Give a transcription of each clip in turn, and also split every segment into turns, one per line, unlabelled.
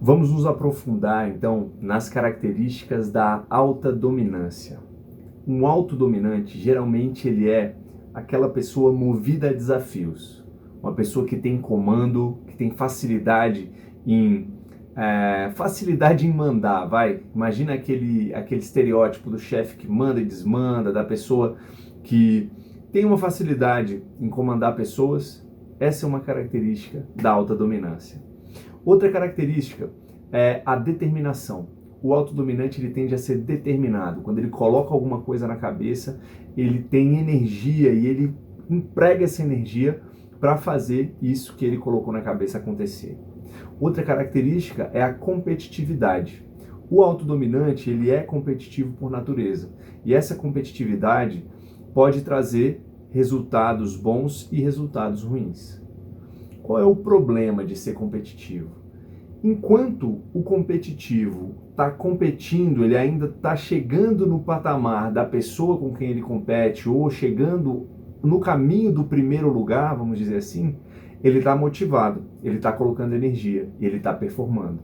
Vamos nos aprofundar, então, nas características da alta dominância. Um autodominante, geralmente, ele é aquela pessoa movida a desafios. Uma pessoa que tem comando, que tem facilidade em mandar, vai. Imagina aquele estereótipo do chefe que manda e desmanda, da pessoa que tem uma facilidade em comandar pessoas. Essa é uma característica da alta dominância. Outra característica é a determinação. O autodominante ele tende a ser determinado. Quando ele coloca alguma coisa na cabeça, ele tem energia e ele emprega essa energia para fazer isso que ele colocou na cabeça acontecer. Outra característica é a competitividade. O autodominante ele é competitivo por natureza e essa competitividade pode trazer resultados bons e resultados ruins. Qual é o problema de ser competitivo? Enquanto o competitivo está competindo, ele ainda está chegando no patamar da pessoa com quem ele compete ou chegando no caminho do primeiro lugar, vamos dizer assim, ele está motivado, ele está colocando energia, ele está performando.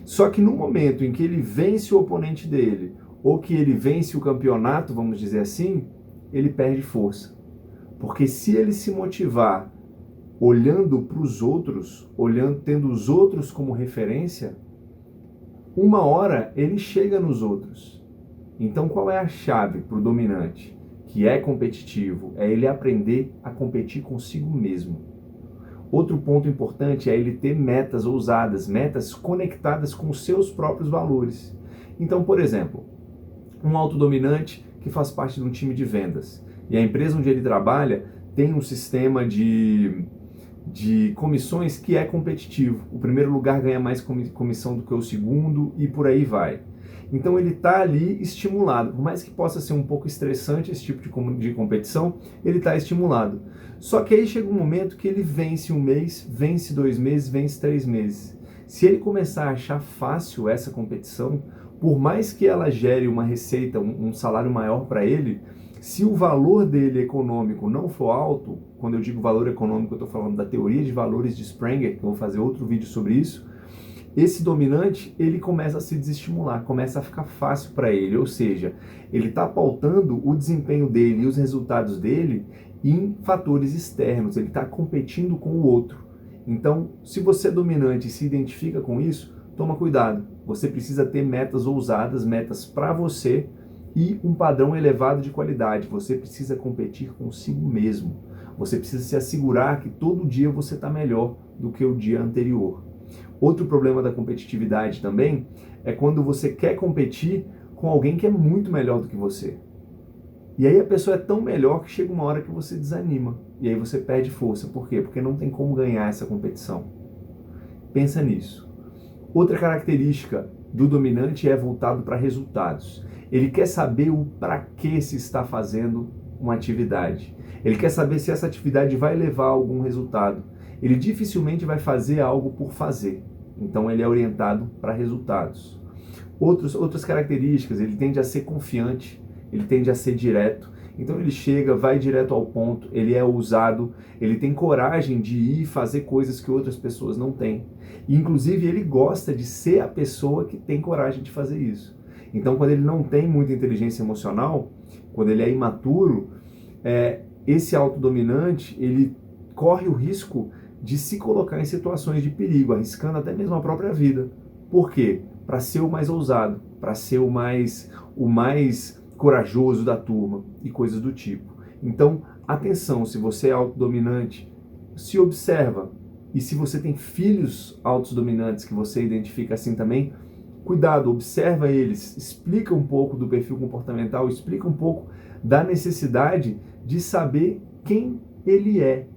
Só que no momento em que ele vence o oponente dele ou que ele vence o campeonato, vamos dizer assim, ele perde força. Porque se ele se motivar olhando para os outros, tendo os outros como referência, uma hora ele chega nos outros. Então qual é a chave para o dominante, que é competitivo? É ele aprender a competir consigo mesmo. Outro ponto importante é ele ter metas ousadas, metas conectadas com os seus próprios valores. Então, por exemplo, um autodominante que faz parte de um time de vendas e a empresa onde ele trabalha tem um sistema de comissões que é competitivo. O primeiro lugar ganha mais comissão do que o segundo e por aí vai. Então ele está ali estimulado. Por mais que possa ser um pouco estressante esse tipo de competição, ele está estimulado. Só que aí chega um momento que ele vence um mês, vence 2 meses, vence 3 meses. Se ele começar a achar fácil essa competição, por mais que ela gere uma receita, um salário maior para ele, se o valor dele econômico não for alto, quando eu digo valor econômico, eu estou falando da teoria de valores de Sprenger, que eu vou fazer outro vídeo sobre isso, esse dominante, ele começa a se desestimular, começa a ficar fácil para ele, ou seja, ele está pautando o desempenho dele e os resultados dele em fatores externos, ele está competindo com o outro. Então, se você é dominante e se identifica com isso, toma cuidado, você precisa ter metas ousadas, metas para você, e um padrão elevado de qualidade. Você precisa competir consigo mesmo. Você precisa se assegurar que todo dia você está melhor do que o dia anterior. Outro problema da competitividade também é quando você quer competir com alguém que é muito melhor do que você. E aí a pessoa é tão melhor que chega uma hora que você desanima. E aí você perde força. Por quê? Porque não tem como ganhar essa competição. Pensa nisso. Outra característica do dominante é voltado para resultados. Ele quer saber o para que se está fazendo uma atividade. Ele quer saber se essa atividade vai levar a algum resultado. Ele dificilmente vai fazer algo por fazer. Então ele é orientado para resultados. Outras características, ele tende a ser confiante, ele tende a ser direto. Então ele chega, vai direto ao ponto, ele é ousado, ele tem coragem de ir fazer coisas que outras pessoas não têm. E, inclusive ele gosta de ser a pessoa que tem coragem de fazer isso. Então, quando ele não tem muita inteligência emocional, quando ele é imaturo, esse autodominante, ele corre o risco de se colocar em situações de perigo, arriscando até mesmo a própria vida. Por quê? Para ser o mais ousado, para ser o mais corajoso da turma e coisas do tipo. Então, atenção, se você é autodominante, se observa. E se você tem filhos autodominantes que você identifica assim também, cuidado, observa eles, explica um pouco do perfil comportamental, explica um pouco da necessidade de saber quem ele é,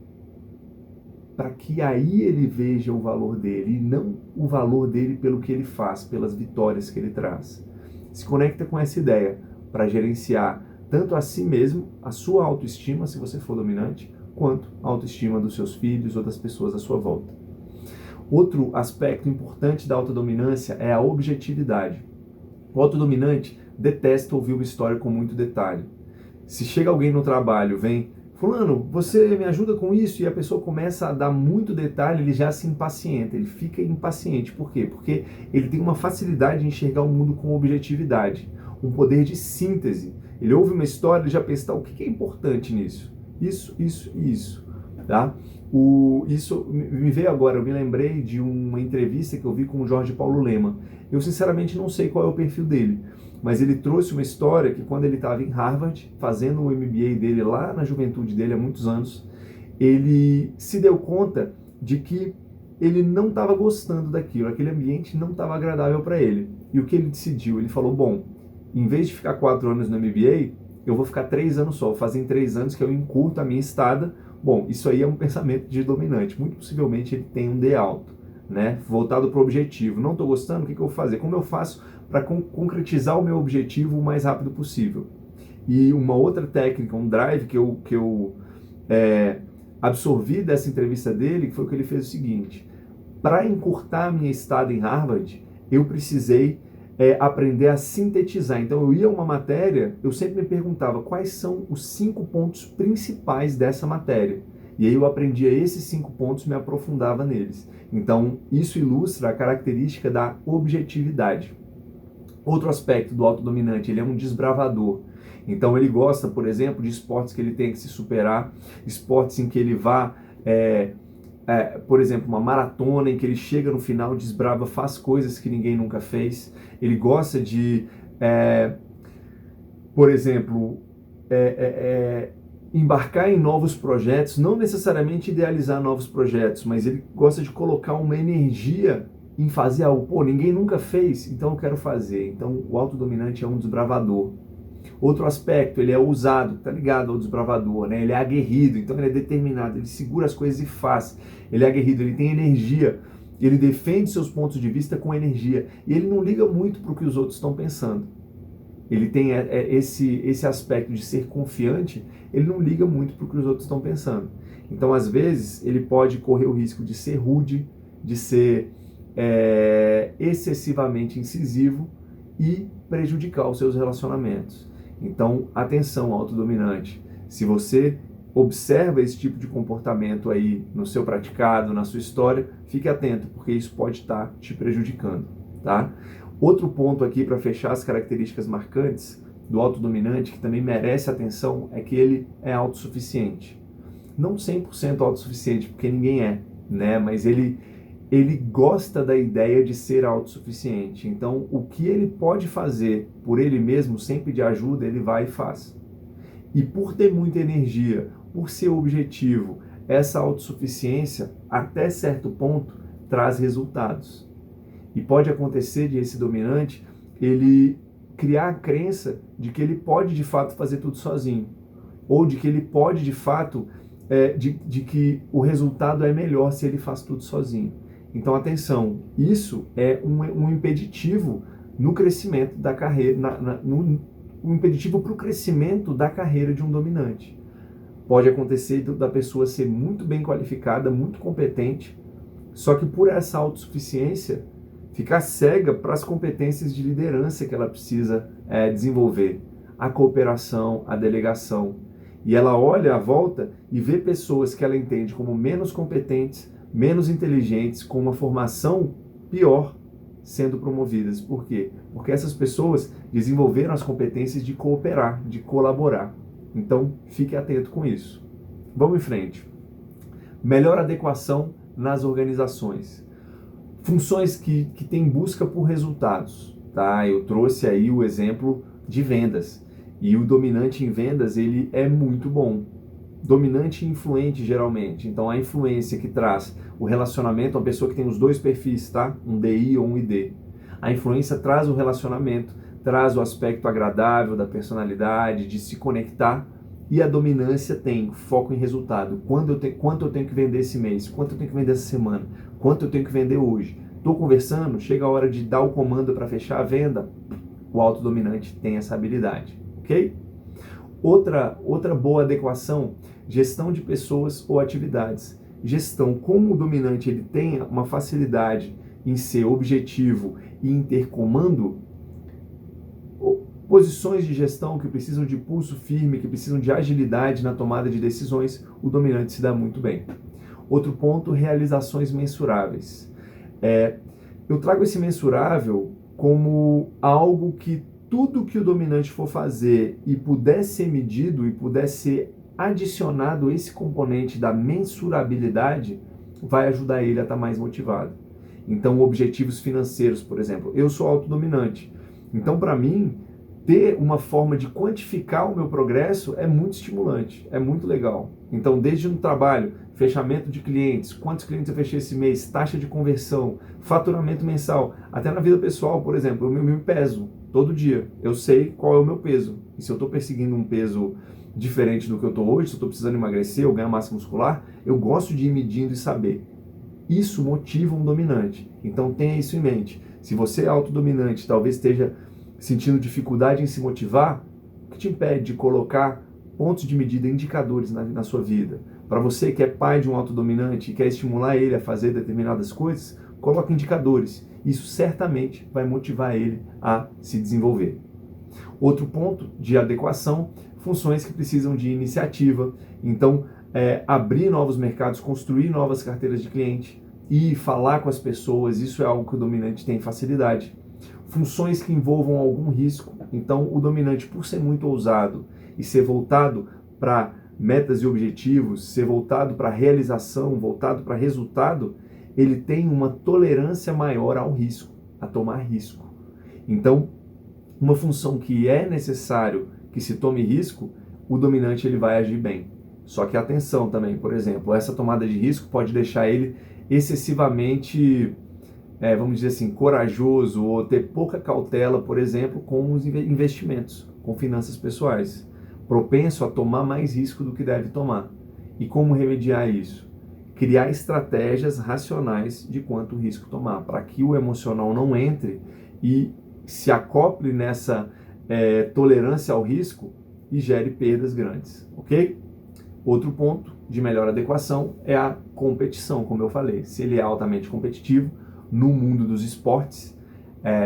para que aí ele veja o valor dele e não o valor dele pelo que ele faz, pelas vitórias que ele traz. Se conecta com essa ideia para gerenciar tanto a si mesmo, a sua autoestima, se você for dominante, quanto a autoestima dos seus filhos ou das pessoas à sua volta. Outro aspecto importante da autodominância é a objetividade. O autodominante detesta ouvir uma história com muito detalhe. Se chega alguém no trabalho, vem fulano, você me ajuda com isso? E a pessoa começa a dar muito detalhe, ele já se impacienta, ele fica impaciente. Por quê? Porque ele tem uma facilidade de enxergar o mundo com objetividade, um poder de síntese. Ele ouve uma história, ele já pensa, tá, o que é importante nisso? Isso, isso e isso, tá? Isso me veio agora, eu me lembrei de uma entrevista que eu vi com o Jorge Paulo Lemann. Eu sinceramente não sei qual é o perfil dele, mas ele trouxe uma história que quando ele estava em Harvard, fazendo o MBA dele lá na juventude dele há muitos anos, ele se deu conta de que ele não estava gostando daquilo, aquele ambiente não estava agradável para ele. E o que ele decidiu? Ele falou, bom, em vez de ficar 4 anos no MBA, eu vou ficar 3 anos só, vou fazer em 3 anos que eu encurto a minha estada. Bom, isso aí é um pensamento de dominante, muito possivelmente ele tem um D alto, né? Voltado para o objetivo. Não estou gostando, o que eu vou fazer? Como eu faço para concretizar o meu objetivo o mais rápido possível? E uma outra técnica, um drive que eu absorvi dessa entrevista dele, foi que ele fez o seguinte: para encurtar a minha estada em Harvard, eu precisei aprender a sintetizar. Então eu ia a uma matéria, eu sempre me perguntava quais são os 5 pontos principais dessa matéria. E aí eu aprendia esses 5 pontos e me aprofundava neles. Então isso ilustra a característica da objetividade. Outro aspecto do autodominante, ele é um desbravador. Então ele gosta, por exemplo, de esportes que ele tem que se superar, esportes em que ele vá, por exemplo, uma maratona em que ele chega no final, desbrava, faz coisas que ninguém nunca fez. Ele gosta de, por exemplo, embarcar em novos projetos, não necessariamente idealizar novos projetos, mas ele gosta de colocar uma energia em fazer algo. Pô, ninguém nunca fez, então eu quero fazer. Então o autodominante é um desbravador. Outro aspecto, ele é ousado, tá ligado ao desbravador, né? Ele é aguerrido, então ele é determinado, ele segura as coisas e faz. Ele é aguerrido, ele tem energia, ele defende seus pontos de vista com energia. E ele não liga muito para o que os outros estão pensando. Ele tem esse aspecto de ser confiante, ele não liga muito para o que os outros estão pensando. Então, às vezes, ele pode correr o risco de ser rude, de ser excessivamente incisivo e prejudicar os seus relacionamentos. Então, atenção, autodominante. Se você observa esse tipo de comportamento aí no seu praticado, na sua história, fique atento, porque isso pode estar te prejudicando, tá? Outro ponto aqui para fechar as características marcantes do autodominante, que também merece atenção, é que ele é autossuficiente. Não 100% autossuficiente, porque ninguém é, né? Mas ele gosta da ideia de ser autossuficiente. Então, o que ele pode fazer por ele mesmo, sem pedir ajuda, ele vai e faz. E por ter muita energia, por ser objetivo, essa autossuficiência, até certo ponto, traz resultados. E pode acontecer de esse dominante, ele criar a crença de que ele pode, de fato, fazer tudo sozinho. Ou de que ele pode, de fato, de que o resultado é melhor se ele faz tudo sozinho. Então, atenção, isso é um impeditivo no crescimento da carreira, um impeditivo para o crescimento da carreira de um dominante. Pode acontecer da pessoa ser muito bem qualificada, muito competente, só que por essa autossuficiência, ficar cega para as competências de liderança que ela precisa desenvolver, a cooperação, a delegação. E ela olha à volta e vê pessoas que ela entende como menos competentes, menos inteligentes, com uma formação pior, sendo promovidas. Por quê? Porque essas pessoas desenvolveram as competências de cooperar, de colaborar. Então, fique atento com isso. Vamos em frente. Melhor adequação nas organizações. Funções que têm busca por resultados. Tá? Eu trouxe aí o exemplo de vendas. E o dominante em vendas, ele é muito bom. Dominante e influente, geralmente. Então, a influência que traz o relacionamento, uma pessoa que tem os dois perfis, tá? Um DI ou um ID. A influência traz o relacionamento, traz o aspecto agradável da personalidade, de se conectar. E a dominância tem foco em resultado. Quanto eu tenho que vender esse mês? Quanto eu tenho que vender essa semana? Quanto eu tenho que vender hoje? Estou conversando, chega a hora de dar o comando para fechar a venda. O autodominante tem essa habilidade, ok? Outra boa adequação, gestão de pessoas ou atividades. Gestão, como o dominante ele tem uma facilidade em ser objetivo e em ter comando, Posições de gestão que precisam de pulso firme, que precisam de agilidade na tomada de decisões, o dominante se dá muito bem. Outro ponto, realizações mensuráveis. Eu trago esse mensurável como algo que tudo que o dominante for fazer e puder ser medido e puder ser adicionado esse componente da mensurabilidade, vai ajudar ele a estar mais motivado. Então, objetivos financeiros, por exemplo. Eu sou autodominante. Então, para mim, ter uma forma de quantificar o meu progresso é muito estimulante, é muito legal. Então, desde no trabalho, fechamento de clientes, quantos clientes eu fechei esse mês, taxa de conversão, faturamento mensal, até na vida pessoal, por exemplo, eu me peso todo dia. Eu sei qual é o meu peso. E se eu estou perseguindo um peso diferente do que eu estou hoje, se eu estou precisando emagrecer ou ganhar massa muscular, eu gosto de ir medindo e saber. Isso motiva um dominante. Então tenha isso em mente. Se você é autodominante, talvez esteja sentindo dificuldade em se motivar, o que te impede de colocar pontos de medida, indicadores na sua vida? Para você que é pai de um autodominante e quer estimular ele a fazer determinadas coisas, coloque indicadores. Isso certamente vai motivar ele a se desenvolver. Outro ponto de adequação, funções que precisam de iniciativa. Então, abrir novos mercados, construir novas carteiras de cliente e falar com as pessoas, isso é algo que o dominante tem facilidade. Funções que envolvam algum risco. Então, o dominante, por ser muito ousado e ser voltado para metas e objetivos, ser voltado para realização, voltado para resultado, ele tem uma tolerância maior ao risco, a tomar risco. Então, uma função que é necessário que se tome risco, o dominante ele vai agir bem. Só que atenção também, por exemplo, essa tomada de risco pode deixar ele excessivamente, vamos dizer assim, corajoso ou ter pouca cautela, por exemplo, com os investimentos, com finanças pessoais. Propenso a tomar mais risco do que deve tomar. E como remediar isso? Criar estratégias racionais de quanto risco tomar, para que o emocional não entre e se acople nessa tolerância ao risco e gere perdas grandes, ok? Outro ponto de melhor adequação é a competição, como eu falei. Se ele é altamente competitivo no mundo dos esportes,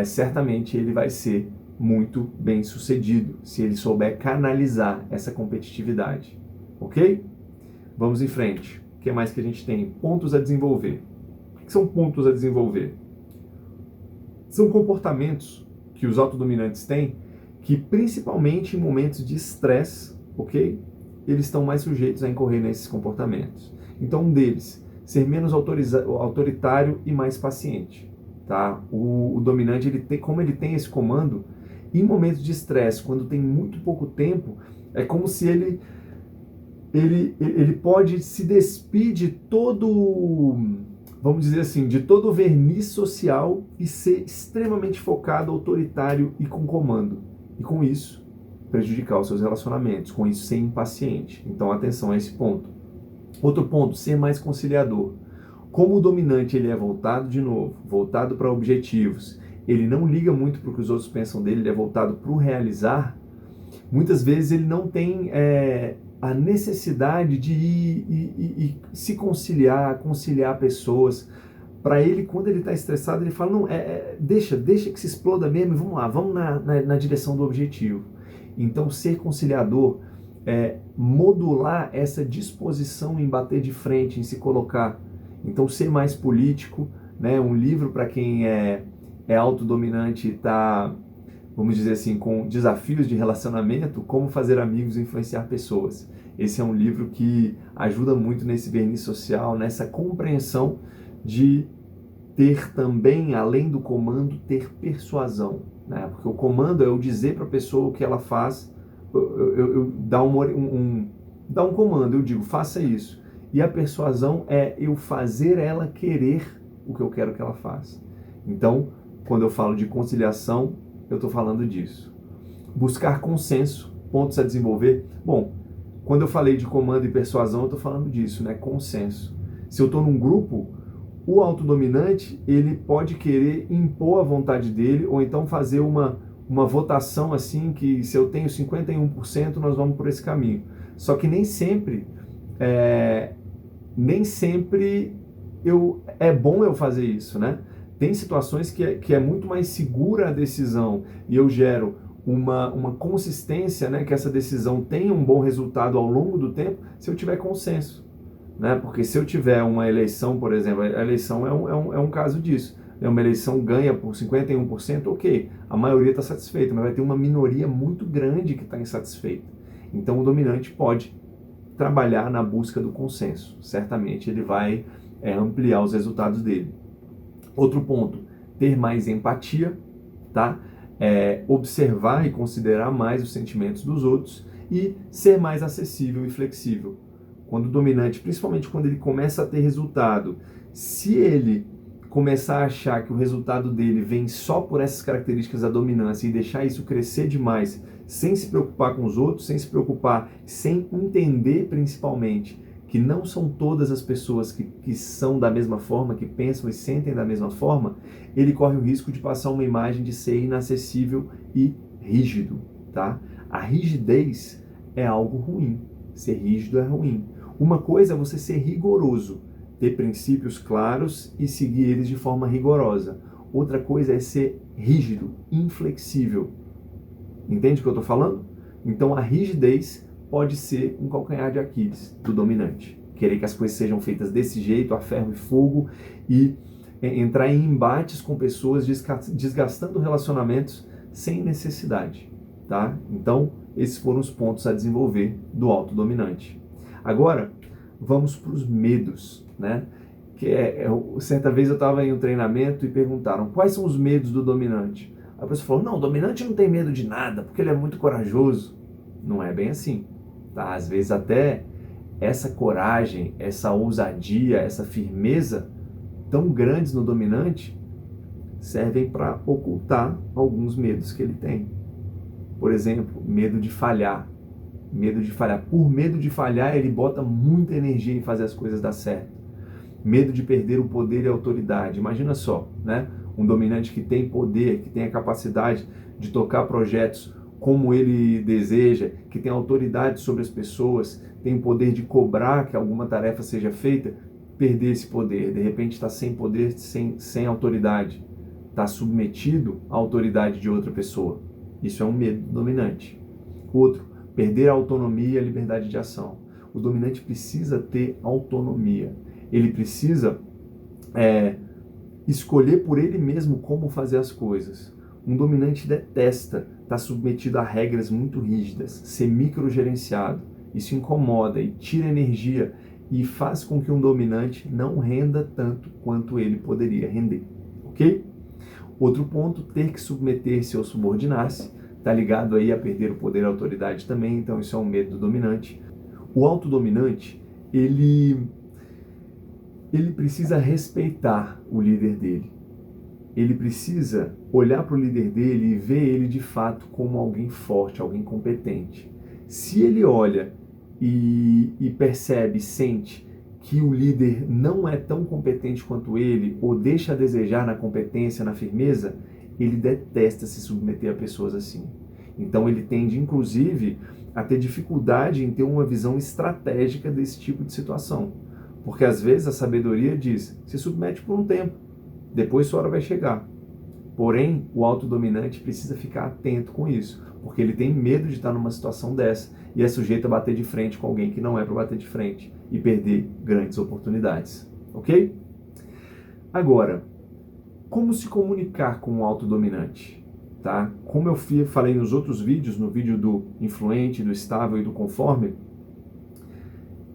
certamente ele vai ser muito bem sucedido, se ele souber canalizar essa competitividade, ok? Vamos em frente. O que mais que a gente tem? Pontos a desenvolver. O que são pontos a desenvolver? São comportamentos que os autodominantes têm que, principalmente em momentos de estresse, ok? Eles estão mais sujeitos a incorrer nesses comportamentos. Então, um deles, ser menos autoritário e mais paciente. Tá? O dominante, como ele tem esse comando, em momentos de estresse, quando tem muito pouco tempo, é como se ele pode se despir de todo, vamos dizer assim, de todo o verniz social e ser extremamente focado, autoritário e com comando. E com isso, prejudicar os seus relacionamentos, com isso ser impaciente. Então, atenção a esse ponto. Outro ponto, ser mais conciliador. Como o dominante ele é voltado, de novo, voltado para objetivos, ele não liga muito para o que os outros pensam dele, ele é voltado para o realizar, muitas vezes ele não tem a necessidade de ir e se conciliar pessoas. Para ele, quando ele está estressado, ele fala, não, deixa que se exploda mesmo, vamos lá, vamos na direção do objetivo. Então, ser conciliador é modular essa disposição em bater de frente, em se colocar. Então, ser mais político, né? Um livro para quem é autodominante e está, vamos dizer assim, com desafios de relacionamento, como fazer amigos e influenciar pessoas. Esse é um livro que ajuda muito nesse verniz social, nessa compreensão de ter também, além do comando, ter persuasão, né? Porque o comando é eu dizer para a pessoa o que ela faz, eu dar um comando, eu digo, faça isso. E a persuasão é eu fazer ela querer o que eu quero que ela faça. Então, quando eu falo de conciliação, eu estou falando disso. Buscar consenso, pontos a desenvolver. Bom, quando eu falei de comando e persuasão, eu estou falando disso, né? Consenso. Se eu estou num grupo, o autodominante, ele pode querer impor a vontade dele, ou então fazer uma votação assim, que se eu tenho 51%, nós vamos por esse caminho. Só que nem sempre é bom eu fazer isso, né? Tem situações que é muito mais segura a decisão e eu gero uma consistência, né, que essa decisão tenha um bom resultado ao longo do tempo, se eu tiver consenso, né? Porque se eu tiver uma eleição, por exemplo, a eleição é um caso disso. Uma eleição ganha por 51%, ok, a maioria está satisfeita, mas vai ter uma minoria muito grande que está insatisfeita. Então o dominante pode trabalhar na busca do consenso. Certamente ele vai ampliar os resultados dele. Outro ponto, ter mais empatia, tá? Observar e considerar mais os sentimentos dos outros e ser mais acessível e flexível. Quando o dominante, principalmente quando ele começa a ter resultado, se ele começar a achar que o resultado dele vem só por essas características da dominância e deixar isso crescer demais, sem se preocupar com os outros, sem se preocupar, sem entender principalmente que não são todas as pessoas que são da mesma forma, que pensam e sentem da mesma forma, ele corre o risco de passar uma imagem de ser inacessível e rígido, tá? A rigidez é algo ruim, ser rígido é ruim. Uma coisa é você ser rigoroso, ter princípios claros e seguir eles de forma rigorosa. Outra coisa é ser rígido, inflexível. Entende o que eu estou falando? Então a rigidez pode ser um calcanhar de Aquiles do dominante. Querer que as coisas sejam feitas desse jeito, a ferro e fogo, e entrar em embates com pessoas, desgastando relacionamentos sem necessidade. Tá? Então, esses foram os pontos a desenvolver do autodominante. Agora, vamos para os medos, né? Certa vez eu estava em um treinamento e perguntaram quais são os medos do dominante. A pessoa falou, não, o dominante não tem medo de nada, porque ele é muito corajoso. Não é bem assim. Tá? Às vezes até essa coragem, essa ousadia, essa firmeza tão grandes no dominante servem para ocultar alguns medos que ele tem. Por exemplo, medo de falhar. Medo de falhar. Por medo de falhar, ele bota muita energia em fazer as coisas dar certo. Medo de perder o poder e a autoridade. Imagina só, né? Um dominante que tem poder, que tem a capacidade de tocar projetos como ele deseja, que tem autoridade sobre as pessoas, tem o poder de cobrar que alguma tarefa seja feita, perder esse poder. De repente está sem poder, sem autoridade. Está submetido à autoridade de outra pessoa. Isso é um medo dominante. Outro, perder a autonomia e a liberdade de ação. O dominante precisa ter autonomia. Ele precisa escolher por ele mesmo como fazer as coisas. Um dominante detesta estar submetido a regras muito rígidas, ser microgerenciado. Isso incomoda e tira energia e faz com que um dominante não renda tanto quanto ele poderia render. Ok? Outro ponto, ter que submeter-se ou subordinar-se. Está ligado aí a perder o poder e a autoridade também, então isso é um medo do dominante. O autodominante, ele precisa respeitar o líder dele. Ele precisa olhar para o líder dele e ver ele de fato como alguém forte, alguém competente. Se ele olha e percebe, sente que o líder não é tão competente quanto ele, ou deixa a desejar na competência, na firmeza, ele detesta se submeter a pessoas assim. Então ele tende, inclusive, a ter dificuldade em ter uma visão estratégica desse tipo de situação. Porque às vezes a sabedoria diz, se submete por um tempo, depois sua hora vai chegar. Porém, o autodominante precisa ficar atento com isso, porque ele tem medo de estar numa situação dessa e é sujeito a bater de frente com alguém que não é para bater de frente e perder grandes oportunidades. Ok? Agora, como se comunicar com o autodominante? Tá? Como eu falei nos outros vídeos, no vídeo do influente, do estável e do conforme,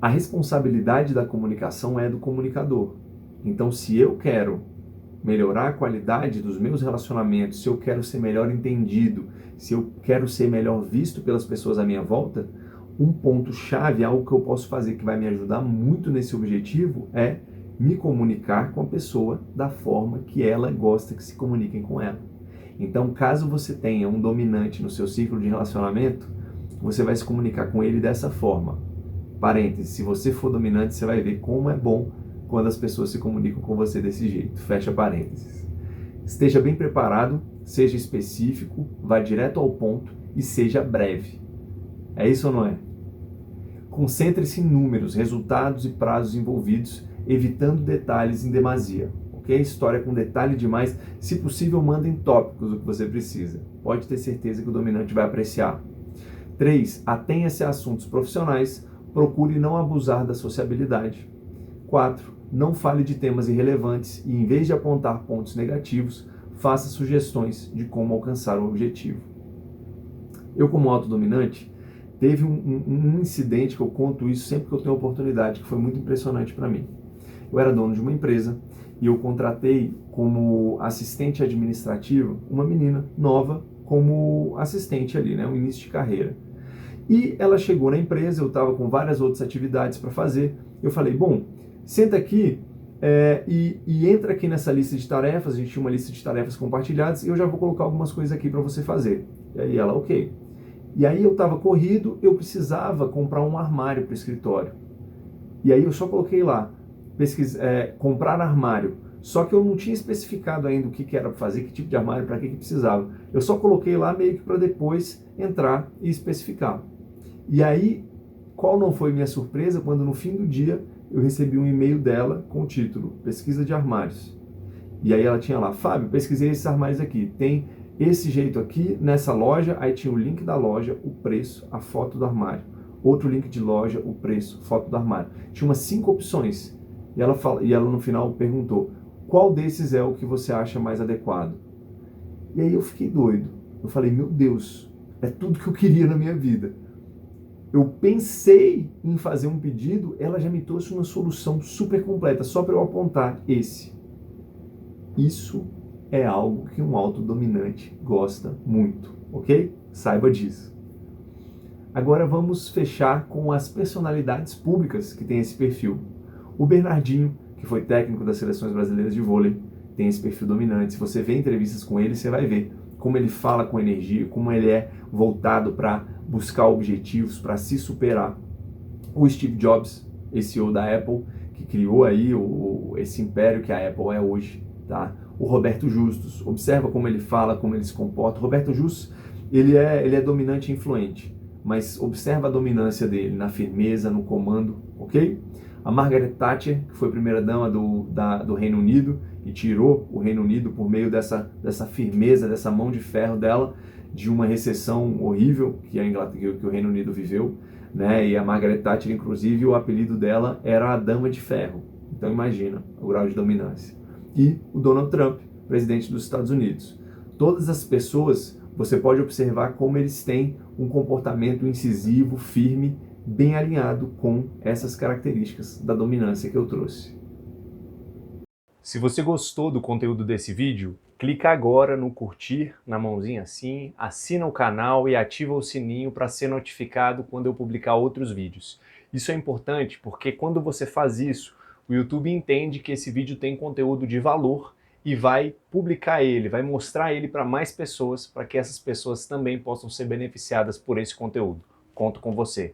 a responsabilidade da comunicação é do comunicador. Então, se eu quero melhorar a qualidade dos meus relacionamentos, se eu quero ser melhor entendido, se eu quero ser melhor visto pelas pessoas à minha volta, um ponto-chave, algo que eu posso fazer que vai me ajudar muito nesse objetivo é me comunicar com a pessoa da forma que ela gosta que se comuniquem com ela. Então, caso você tenha um dominante no seu ciclo de relacionamento, você vai se comunicar com ele dessa forma. Parênteses, se você for dominante, você vai ver como é bom quando as pessoas se comunicam com você desse jeito. Fecha parênteses. Esteja bem preparado, seja específico, vá direto ao ponto e seja breve. É isso ou não é? Concentre-se em números, resultados e prazos envolvidos, evitando detalhes em demasia. Ok? qualquer história com detalhe demais. Se possível, manda em tópicos o que você precisa. Pode ter certeza que o dominante vai apreciar. 3. Atenha-se a assuntos profissionais. Procure não abusar da sociabilidade. 4. Não fale de temas irrelevantes e, em vez de apontar pontos negativos, faça sugestões de como alcançar o objetivo. Eu, como autodominante, teve um incidente que eu conto isso sempre que eu tenho oportunidade, que foi muito impressionante para mim. Eu era dono de uma empresa e eu contratei como assistente administrativa uma menina nova como assistente ali, né, um início de carreira. E ela chegou na empresa, eu estava com várias outras atividades para fazer. Eu falei, bom, senta aqui e entra aqui nessa lista de tarefas. A gente tinha uma lista de tarefas compartilhadas e eu já vou colocar algumas coisas aqui para você fazer. E aí ela, ok. E aí eu estava corrido, eu precisava comprar um armário para o escritório. E aí eu só coloquei lá, comprar armário. Só que eu não tinha especificado ainda o que era para fazer, que tipo de armário, para que precisava. Eu só coloquei lá meio que para depois entrar e especificar. E aí, qual não foi minha surpresa quando no fim do dia eu recebi um e-mail dela com o título Pesquisa de Armários. E aí ela tinha lá, Fábio, pesquisei esses armários aqui, tem esse jeito aqui nessa loja, aí tinha o link da loja, o preço, a foto do armário. Outro link de loja, o preço, foto do armário. Tinha umas 5 opções. E ela no final perguntou, qual desses é o que você acha mais adequado? E aí eu fiquei doido. Eu falei, meu Deus, é tudo que eu queria na minha vida. Eu pensei em fazer um pedido, ela já me trouxe uma solução super completa, só para eu apontar esse. Isso é algo que um autodominante gosta muito, ok? Saiba disso. Agora vamos fechar com as personalidades públicas que têm esse perfil. O Bernardinho, que foi técnico das seleções brasileiras de vôlei, tem esse perfil dominante. Se você vê entrevistas com ele, você vai ver como ele fala com energia, como ele é voltado para buscar objetivos, para se superar. O Steve Jobs, esse CEO da Apple, que criou aí esse império que a Apple é hoje, tá? O Roberto Justus, observa como ele fala, como ele se comporta. O Roberto Justus, ele é dominante e influente, mas observa a dominância dele na firmeza, no comando, ok? A Margaret Thatcher, que foi primeira-dama do Reino Unido e tirou o Reino Unido por meio dessa firmeza, dessa mão de ferro dela, de uma recessão horrível que o Reino Unido viveu, né? E a Margaret Thatcher, inclusive, o apelido dela era a Dama de Ferro. Então imagina o grau de dominância. E o Donald Trump, presidente dos Estados Unidos. Todas as pessoas, você pode observar como eles têm um comportamento incisivo, firme, bem alinhado com essas características da dominância que eu trouxe. Se você gostou do conteúdo desse vídeo, clica agora no curtir, na mãozinha assim, assina o canal e ativa o sininho para ser notificado quando eu publicar outros vídeos. Isso é importante porque quando você faz isso, o YouTube entende que esse vídeo tem conteúdo de valor e vai publicar ele, vai mostrar ele para mais pessoas, para que essas pessoas também possam ser beneficiadas por esse conteúdo. Conto com você.